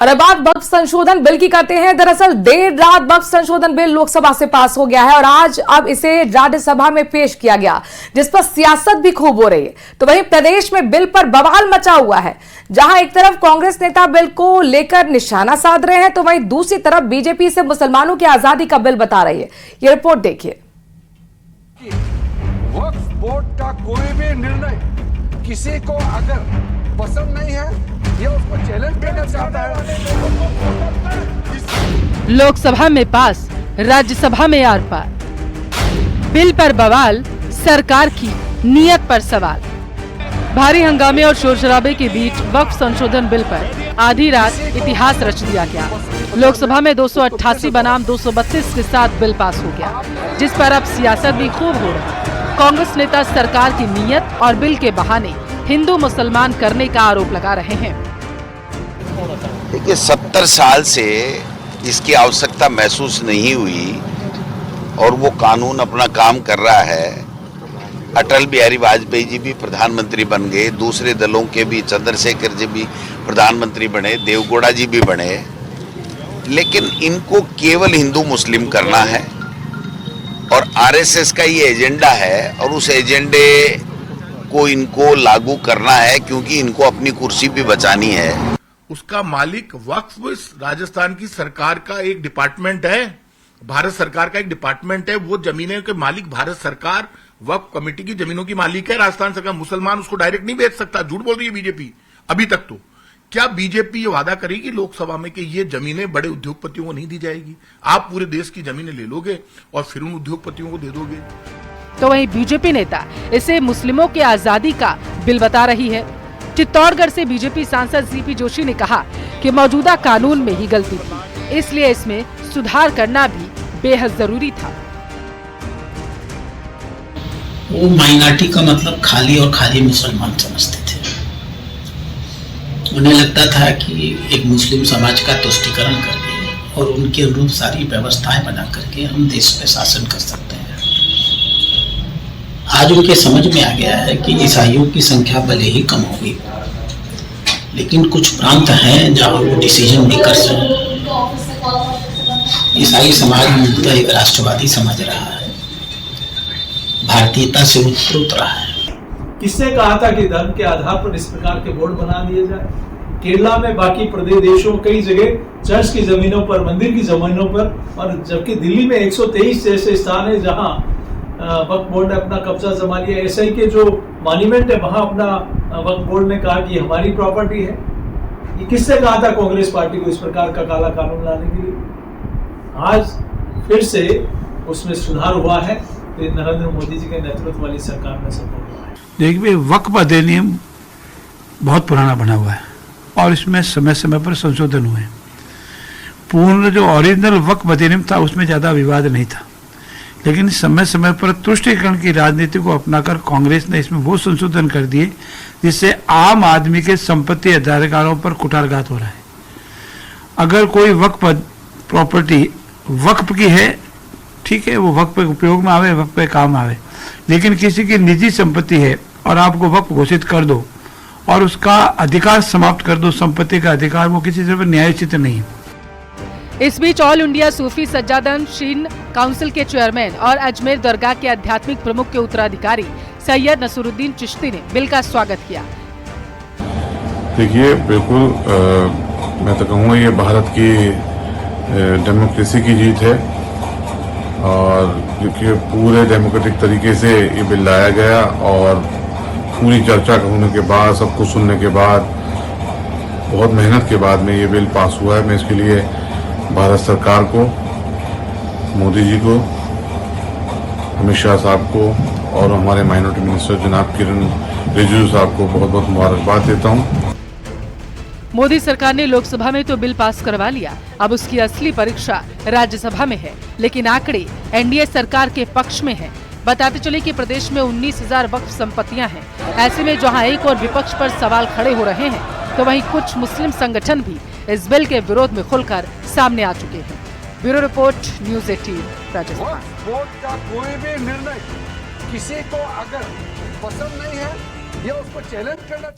और अब बात वक्फ संशोधन बिल की करते हैं। दरअसल देर रात वक्फ संशोधन बिल लोकसभा से पास हो गया है और आज अब इसे राज्यसभा में पेश किया गया, जिस पर सियासत भी खूब हो रही है। तो वहीं प्रदेश में बिल पर बवाल मचा हुआ है। जहां एक तरफ कांग्रेस नेता बिल को लेकर निशाना साध रहे हैं, तो वहीं दूसरी तरफ बीजेपी इसे मुसलमानों की आजादी का बिल बता रही है। ये रिपोर्ट देखिए। वक्फ बोर्ड का कोई भी निर्णय किसी को अगर पसंद नहीं है या उसको चैलेंज करना चाहता है। लोकसभा में पास, राज्यसभा में आर पार, बिल पर बवाल, सरकार की नीयत पर सवाल। भारी हंगामे और शोर शराबे के बीच वक्फ संशोधन बिल पर आधी रात इतिहास रच दिया गया। लोकसभा में 288 बनाम 232 के साथ बिल पास हो गया, जिस पर अब सियासत भी खूब हो रही। कांग्रेस नेता सरकार की नीयत और बिल के बहाने हिंदू मुसलमान करने का आरोप लगा रहे हैं। देखिए, 70 साल से इसकी आवश्यकता महसूस नहीं हुई और वो कानून अपना काम कर रहा है। अटल बिहारी वाजपेयी जी भी प्रधानमंत्री बन गए, दूसरे दलों के भी, चंद्रशेखर जी भी प्रधानमंत्री बने, देवगौड़ा जी भी बने, लेकिन इनको केवल हिंदू मुस्लिम करना है और आरएसएस का ये एजेंडा है और उस एजेंडे को इनको लागू करना है, क्योंकि इनको अपनी कुर्सी भी बचानी है। उसका मालिक वक्फ राजस्थान की सरकार का एक डिपार्टमेंट है, भारत सरकार का एक डिपार्टमेंट है। वो जमीनें के मालिक भारत सरकार वक्फ कमेटी की जमीनों की मालिक है राजस्थान सरकार। मुसलमान उसको डायरेक्ट नहीं बेच सकता। झूठ बोल रही है बीजेपी अभी तक। तो क्या बीजेपी ये वादा करेगी लोकसभा में कि ये जमीनें बड़े उद्योगपतियों को नहीं दी जाएगी? आप पूरे देश की जमीनें ले लोगे और फिर उन उद्योगपतियों को दे दोगे। तो वहीं बीजेपी नेता इसे मुस्लिमों की आजादी का बिल बता रही है। चित्तौड़गढ़ से बीजेपी सांसद सीपी जोशी ने कहा कि मौजूदा कानून में ही गलती थी, इसलिए इसमें सुधार करना भी बेहद जरूरी था। वो माइनॉरिटी का मतलब खाली और खाली मुसलमान समझते थे। उन्हें लगता था कि एक मुस्लिम समाज का तुष्टीकरण करके और उनके अनुरूप सारी व्यवस्थाएं बना करके हम देश पे शासन कर सकते हैं। आज उनके समझ में आ गया है कि ईसाइयों की संख्या भले ही कम होगी, लेकिन कुछ प्रांत हैं जहां वो डिसीजन मेकर्स हैं। ईसाई समाज मूलतः एक राष्ट्रवादी समझ रहा है, भारतीयता से ऊपर उठ रहा है। किसने कहा था कि धर्म के आधार पर इस प्रकार के बोर्ड बना दिए जाए? केरला में, बाकी प्रदेश देशों, कई जगह चर्च की जमीनों पर, मंदिर की जमीनों पर, और जबकि दिल्ली में 123 जैसे स्थान है जहां वक्फ बोर्ड ने अपना कब्जा जमा लिया। एसआई के जो मॉन्यूमेंट है वहां अपना वक्फ बोर्ड ने कहा कि हमारी प्रॉपर्टी है। ये किसने कहा था कांग्रेस पार्टी को इस प्रकार का काला कानून लाने के लिए? आज फिर से उसमें सुधार हुआ है, तो नरेंद्र मोदी जी के नेतृत्व वाली सरकार में संभव हुआ है। देखिए, वक्फ अधिनियम बहुत पुराना बना हुआ है और इसमें समय समय पर संशोधन हुए। पूर्ण जो ओरिजिनल वक्फ अधिनियम था उसमें ज़्यादा विवाद नहीं था, लेकिन समय समय पर तुष्टीकरण की राजनीति को अपनाकर कांग्रेस ने इसमें वो संशोधन कर दिए जिससे आम आदमी के संपत्ति अधिकारों पर कुठारघात हो रहा है। अगर कोई वक्फ प्रॉपर्टी वक्फ की है, ठीक है, वो वक्फ पे उपयोग में आवे, वक्फ पे काम आवे, लेकिन किसी की निजी संपत्ति है और आपको वक्फ घोषित कर दो और उसका अधिकार समाप्त कर दो, संपत्ति का अधिकार, वो किसी तरह न्यायोचित नहीं है। इस बीच ऑल इंडिया सूफी सज्जादन शीन काउंसिल के चेयरमैन और अजमेर दरगाह के आध्यात्मिक प्रमुख के उत्तराधिकारी सैयद नसरुद्दीन चिश्ती ने बिल का स्वागत किया। देखिए, बिल्कुल मैं तो कहूँगा ये भारत की डेमोक्रेसी की जीत है और क्योंकि पूरे डेमोक्रेटिक तरीके से ये बिल लाया गया और पूरी चर्चा होने के बाद, सब कुछ सुनने के बाद, बहुत मेहनत के बाद में ये बिल पास हुआ है। मैं इसके लिए भारत सरकार को, मोदी जी को, अमित शाह साहब को और हमारे माइनॉरिटी मिनिस्टर जनाब किरण रिजिजू साहब को बहुत बहुत मुबारकबाद देता हूँ। मोदी सरकार ने लोकसभा में तो बिल पास करवा लिया, अब उसकी असली परीक्षा राज्यसभा में है, लेकिन आंकड़े एनडीए सरकार के पक्ष में है। बताते चले कि प्रदेश में 19,000 वक्फ संपत्तियां हैं। ऐसे में जहां एक और विपक्ष पर सवाल खड़े हो रहे हैं, तो वहीं कुछ मुस्लिम संगठन भी इस बिल के विरोध में खुलकर सामने आ चुके हैं। Bureau report, news 18 Rajasthan. वक्फ बोर्ड का कोई भी निर्णय किसी को अगर पसंद नहीं है या उसको चैलेंज करना